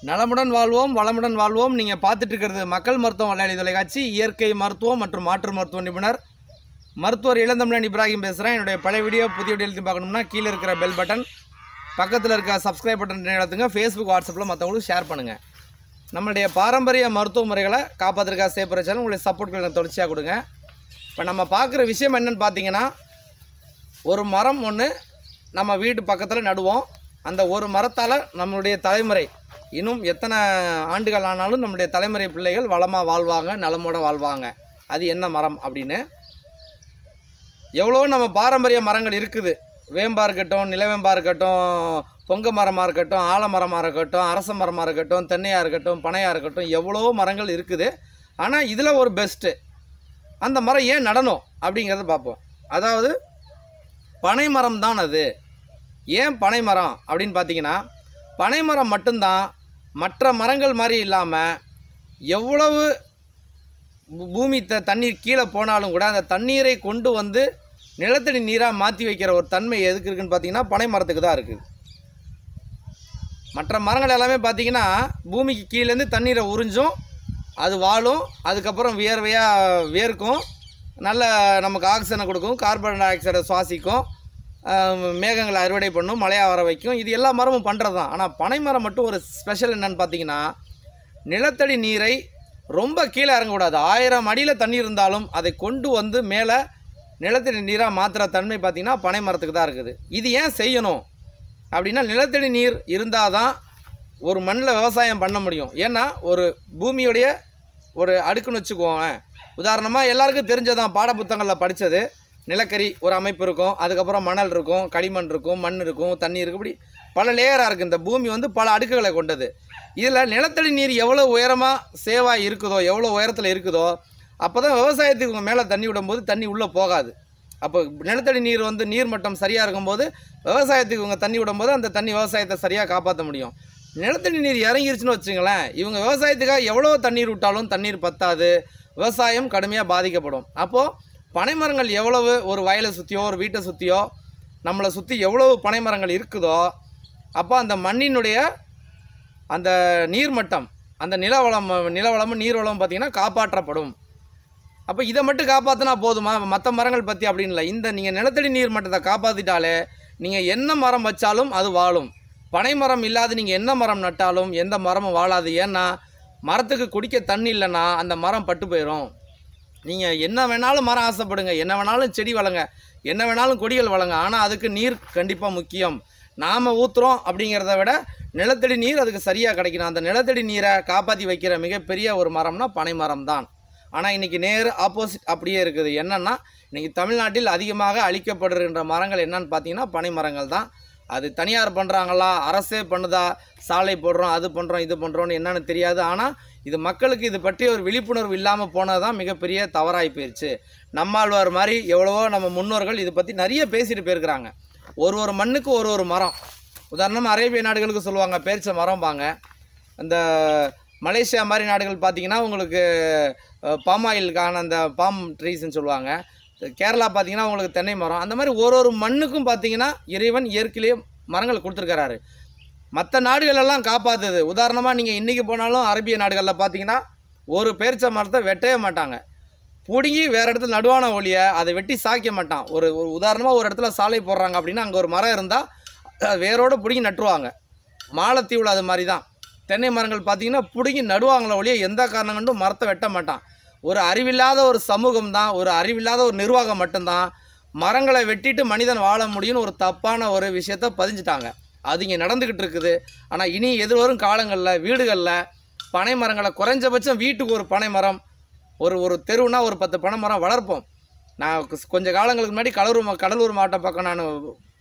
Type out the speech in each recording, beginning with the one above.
நலமுடன் வாழ்வோம் வளமுடன் வாழ்வோம். நீங்கள் பார்த்துட்டு இருக்கிறது மக்கள் மருத்துவம் வலையொலி தொலைக்காட்சி. இயற்கை மருத்துவம் மற்றும் மாற்று மருத்துவ நிபுணர் மருத்துவர் இளந்தமிழன் இப்ராஹிம் பேசுகிறேன். என்னுடைய பழைய வீடியோ புதிய வீடியோ எழுதி பார்க்கணும்னா கீழே இருக்கிற பெல் பட்டன், பக்கத்தில் இருக்க சப்ஸ்கிரைப் பட்டன் எடுத்துங்க. ஃபேஸ்புக், வாட்ஸ்அப்பில் மற்றவங்களுக்கு ஷேர் பண்ணுங்கள். நம்மளுடைய பாரம்பரிய மருத்துவ முறைகளை காப்பாற்றுறதுக்காக சேப்பர சேனல் உங்களுடைய சப்போர்ட்களை தொடர்ச்சியாக கொடுங்க. இப்போ நம்ம பார்க்குற விஷயம் என்னென்னு பார்த்தீங்கன்னா, ஒரு மரம் ஒன்று நம்ம வீட்டு பக்கத்தில் நடுவோம். அந்த ஒரு மரத்தால் நம்மளுடைய தலைமுறை இன்னும் எத்தனை ஆண்டுகள் ஆனாலும் நம்முடைய தலைமுறை பிள்ளைகள் வளமாக வாழ்வாங்க, நலமோட வாழ்வாங்க. அது என்ன மரம் அப்படின்னு எவ்வளோ நம்ம பாரம்பரிய மரங்கள் இருக்குது. வேம்பாக இருக்கட்டும், நிலவேம்பாக இருக்கட்டும், பொங்க மரமாக இருக்கட்டும், ஆலமரமாக இருக்கட்டும், அரச மரமாக இருக்கட்டும், தென்னையாக இருக்கட்டும், பனையாக இருக்கட்டும், எவ்வளோ மரங்கள் இருக்குது. ஆனால் இதில் ஒரு பெஸ்ட்டு, அந்த மரம் ஏன் நடணும் அப்படிங்கிறத பார்ப்போம். அதாவது பனை மரம் தான் அது. ஏன் பனை மரம் அப்படின்னு பார்த்தீங்கன்னா, பனை மரம் மட்டும்தான் மற்ற மரங்கள் மாதிரி இல்லாமல் எவ்வளவு பூமி தண்ணீர் கீழே போனாலும் கூட அந்த தண்ணீரை கொண்டு வந்து நிலத்தடி நீராக மாற்றி வைக்கிற ஒரு தன்மை எதுக்கு இருக்குதுன்னு பார்த்தீங்கன்னா பனை மரத்துக்கு தான் இருக்குது. மற்ற மரங்கள் எல்லாமே பார்த்தீங்கன்னா பூமிக்கு கீழேருந்து தண்ணீரை உறிஞ்சும், அது வாழும், அதுக்கப்புறம் வியர்வையாக வேர்க்கும், நல்ல நமக்கு ஆக்சிஜனை கொடுக்கும், கார்பன் டை ஆக்சைடை சுவாசிக்கும், மேகங்களை அறுவடை பண்ணும், மழையாக வர வைக்கும். இது எல்லா மரமும் பண்ணுறது தான். ஆனால் பனை மரம் மட்டும் ஒரு ஸ்பெஷல் என்னென்னு பார்த்தீங்கன்னா, நிலத்தடி நீரை ரொம்ப கீழே இறங்கக்கூடாது. 1000 அடியில் தண்ணி இருந்தாலும் அதை கொண்டு வந்து மேலே நிலத்தடி நீராக மாற்றுற தன்மை பார்த்திங்கன்னா பனை மரத்துக்கு தான் இருக்குது. இது ஏன் செய்யணும் அப்படின்னா, நிலத்தடி நீர் இருந்தால் தான் ஒரு மண்ணில் விவசாயம் பண்ண முடியும். ஏன்னா ஒரு பூமியுடைய ஒரு அடுக்குன்னு வச்சுக்குவோங்க. உதாரணமாக எல்லாருக்கும் தெரிஞ்சதான், பாட புத்தகங்களில் படித்தது, நிலக்கரி ஒரு அமைப்பு இருக்கும், அதுக்கப்புறம் மணல் இருக்கும், களிமண் இருக்கும், மண் இருக்கும், தண்ணி இருக்கும், இப்படி பல லேயராக இருக்குது. இந்த பூமி வந்து பல அடுக்குகளை கொண்டது. இதில் நிலத்தடி நீர் எவ்வளோ உயரமாக சேவாக இருக்குதோ, எவ்வளோ உயரத்தில் இருக்குதோ, அப்போ தான் விவசாயத்துக்கு மேலே தண்ணி விடும்போது தண்ணி உள்ளே போகாது. அப்போ நிலத்தடி நீர் வந்து நீர்மட்டம் சரியாக இருக்கும்போது விவசாயத்துக்கு இவங்க தண்ணி விடும்போது அந்த தண்ணி விவசாயத்தை சரியாக காப்பாற்ற முடியும். நிலத்தடி நீர் இறங்கிருச்சுன்னு வச்சுங்களேன், இவங்க விவசாயத்துக்காக எவ்வளோ தண்ணீர் விட்டாலும் தண்ணீர் பத்தாது, விவசாயம் கடுமையாக பாதிக்கப்படும். அப்போது பனைமரங்கள் எவ்வளவு ஒரு வயலை சுற்றியோ ஒரு வீட்டை சுற்றியோ நம்மளை சுற்றி எவ்வளவு பனைமரங்கள் இருக்குதோ, அப்போ அந்த மண்ணினுடைய அந்த நீர்மட்டம், அந்த நிலவளமும் நீர்வளமும் பார்த்திங்கன்னா காப்பாற்றப்படும். அப்போ இதை மட்டும் காப்பாற்றினா போதுமா, மற்ற மரங்கள் பற்றி அப்படின்னு இல்லை. இந்த நீங்கள் நிலத்தடி நீர் மட்டத்தை காப்பாற்றிட்டாலே நீங்கள் என்ன மரம் வச்சாலும் அது வாழும். பனை மரம் இல்லாத நீங்கள் என்ன மரம் நட்டாலும் எந்த மரமும் வாழாது. ஏன்னா மரத்துக்கு குடிக்க தண்ணி இல்லைன்னா அந்த மரம் பட்டு போயிடும். நீங்கள் என்ன வேணாலும் மரம் ஆசைப்படுங்க, என்ன வேணாலும் செடி வளங்க, என்ன வேணாலும் கொடிகள் வளங்க, ஆனால் அதுக்கு நீர் கண்டிப்பாக முக்கியம். நாம் ஊற்றுறோம் அப்படிங்கிறத விட நிலத்தடி நீர் அதுக்கு சரியாக கிடைக்கணும். அந்த நிலத்தடி நீரை காப்பாற்றி வைக்கிற மிகப்பெரிய ஒரு மரம்னா பனை மரம் தான். ஆனால் இன்றைக்கி நேர் ஆப்போசிட் அப்படியே இருக்குது. என்னென்னா இன்றைக்கி தமிழ்நாட்டில் அதிகமாக அழிக்கப்படுகின்ற மரங்கள் என்னன்னு பார்த்தீங்கன்னா பனை மரங்கள் தான். அது தனியார் பண்ணுறாங்களா, அரசே பண்ணுதா, சாலை போடுறோம், அது பண்ணுறோம், இது பண்ணுறோன்னு என்னன்னு தெரியாது. ஆனால் இது மக்களுக்கு இது பற்றி ஒரு விழிப்புணர்வு இல்லாமல் போனது தான் மிகப்பெரிய தவறாகி போயிடுச்சு. நம்மாழ்வார் மாதிரி எவ்வளவோ நம்ம முன்னோர்கள் இதை பற்றி நிறைய பேசிட்டு போயிருக்கிறாங்க. ஒரு மண்ணுக்கு ஒரு மரம். உதாரணமாக அரேபிய நாடுகளுக்கு சொல்லுவாங்க பேரிச்ச மரம் வாங்க. அந்த மலேசியா மாதிரி நாடுகள் பார்த்திங்கன்னா உங்களுக்கு பாம் ஆயிலுக்கான அந்த பாம் ட்ரீஸ்ன்னு சொல்லுவாங்க. கேரளா பார்த்திங்கன்னா உங்களுக்கு தென்னை மரம். அந்த மாதிரி ஒரு மண்ணுக்கும் பார்த்திங்கன்னா இறைவன் இயற்கையிலேயே மரங்கள் கொடுத்துருக்கிறாரு. மற்ற நாடுகளெல்லாம் காப்பாற்றுது. உதாரணமாக நீங்கள் இன்றைக்கி போனாலும் அரேபிய நாடுகளில் பார்த்திங்கன்னா ஒரு பேரிச்ச மரத்தை வெட்டவே மாட்டாங்க, பிடுங்கி வேறு இடத்துல நடுவான ஒழிய அதை வெட்டி சாய்க்க மாட்டான். ஒரு உதாரணமாக ஒரு இடத்துல சாலை போடுறாங்க அப்படின்னா அங்கே ஒரு மரம் இருந்தால் வேரோடு பிடுங்கி நட்டுருவாங்க. மாலத்தீவில் அது மாதிரி தான். தென்னை மரங்கள் பார்த்திங்கன்னா பிடுங்கி நடுவாங்களே ஒழிய எந்த காரணம் கண்டும் மரத்தை வெட்ட மாட்டான். ஒரு அறிவில்லாத ஒரு சமூகம் தான், ஒரு அறிவில்லாத ஒரு நிர்வாகம் மட்டும்தான் மரங்களை வெட்டிட்டு மனிதன் வாழ முடியும்னு ஒரு தப்பான ஒரு விஷயத்த பதிஞ்சிட்டாங்க. அது இங்கே நடந்துக்கிட்டு இருக்குது. ஆனால் இனி எதிர்வரும் காலங்களில் வீடுகளில் பனை மரங்களை குறைஞ்சபட்சம் வீட்டுக்கு ஒரு பனை மரம், ஒரு தெருவுனா ஒரு 10 பனை மரம் வளர்ப்போம். நான் கொஞ்சம் காலங்களுக்கு முன்னாடி கடலூர் மாவட்டம் பக்கம் நான்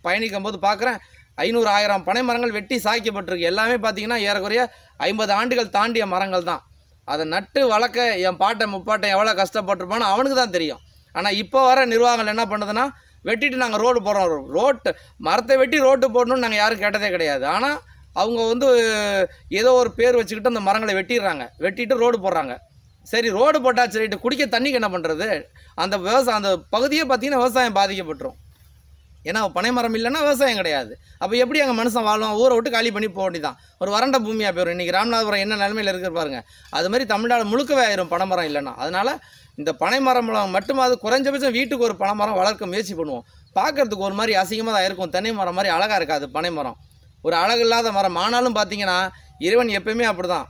பயணிக்கும் போது பார்க்குறேன் 500-1000 பனை மரங்கள் வெட்டி சாய்க்கப்பட்டிருக்கு. எல்லாமே பார்த்திங்கன்னா ஏறக்குறைய 50 ஆண்டுகள் தாண்டிய மரங்கள் தான். அதை நட்டு வளர்க்க என் பாட்டன் முப்பாட்டன் எவ்வளோ கஷ்டப்பட்டிருப்பான்னு அவனுக்கு தான் தெரியும். ஆனால் இப்போ வர நிர்வாகங்கள் என்ன பண்ணுதுன்னா, வெட்டிட்டு நாங்கள் ரோடு போடுறோம், மரத்தை வெட்டி ரோட்டு போடணும்னு நாங்கள் யாரும் கேட்டதே கிடையாது. ஆனால் அவங்க வந்து ஏதோ ஒரு பேர் வச்சுக்கிட்டு அந்த மரங்களை வெட்டிட்டு ரோடு போடுறாங்க. சரி, ரோடு போட்டால் சரிட்டு குடிக்க தண்ணிக்கு என்ன பண்ணுறது? அந்த பகுதியே பார்த்திங்கன்னா விவசாயம் பாதிக்கப்பட்டுரும். ஏன்னா பனைமரம் இல்லைன்னா விவசாயம் கிடையாது. அப்போ எப்படி அங்கே மனுஷன் வாழும்? ஊரை விட்டு காலி பண்ணி போக வேண்டியதான். ஒரு வறண்ட பூமியாக போயிடும். இன்றைக்கி ராமநாதபுரம் என்ன நிலைமையில் இருக்கிற பாருங்க. அது மாதிரி தமிழ்நாடு முழுக்கவே ஆயிரும் பனைமரம் இல்லைன்னா. அதனால் இந்த பனைமரம் மட்டுமாவது குறைஞ்சபட்சம் வீட்டுக்கு ஒரு பனைமரம் வளர்க்க முயற்சி பண்ணுவோம். பார்க்குறதுக்கு ஒரு மாதிரி அசிங்கமாக தான் இருக்கும். தென்னை மரம் மாதிரி அழகாக இருக்காது பனைமரம். ஒரு அழகு இல்லாத மரம். ஆனாலும் பார்த்தீங்கன்னா இறைவன் எப்பயுமே அப்படி தான்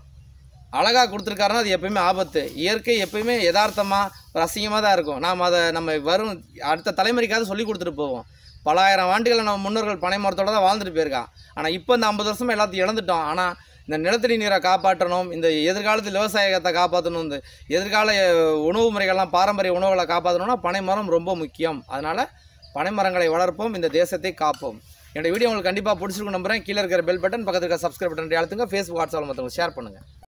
அழகாக கொடுத்துருக்காருன்னா அது எப்பயுமே ஆபத்து. இயற்கை எப்பயுமே யதார்த்தமாக ஒரு அசிங்கமாக தான் இருக்கும். நாம் அதை நம்ம வரும் அடுத்த தலைமுறைக்காவது சொல்லி கொடுத்துட்டு போவோம். பல ஆயிரம் ஆண்டுகளை நம்ம முன்னோர்கள் பனை மரத்தோடு தான் வாழ்ந்துட்டு போயிருக்கான். ஆனால் இப்போ இந்த 50 வருஷமாக எல்லாத்தையும் இழந்துட்டோம். ஆனால் இந்த நிலத்தடி நீரை காப்பாற்றணும், இந்த எதிர்காலத்தில் விவசாயத்தை காப்பாற்றணும், இந்த எதிர்கால உணவு முறைகள்லாம் பாரம்பரிய உணவுகளை காப்பாற்றணும்னா பனைமரம் ரொம்ப முக்கியம். அதனால் பனைமரங்களை வளர்ப்போம், இந்த தேசத்தை காப்போம். என்னோடய வீடியோ உங்களுக்கு கண்டிப்பாக பிடிச்சிருக்கும் நம்புகிறேன். கீழே இருக்கிற பெல் பட்டன், பக்கத்தில் இருக்கிற சப்ஸ்கிரைப் பட்டன் அழுத்துங்க. ஃபேஸ்புக், வாட்ஸ்அப்பில் மற்றவங்க ஷேர் பண்ணுங்கள்.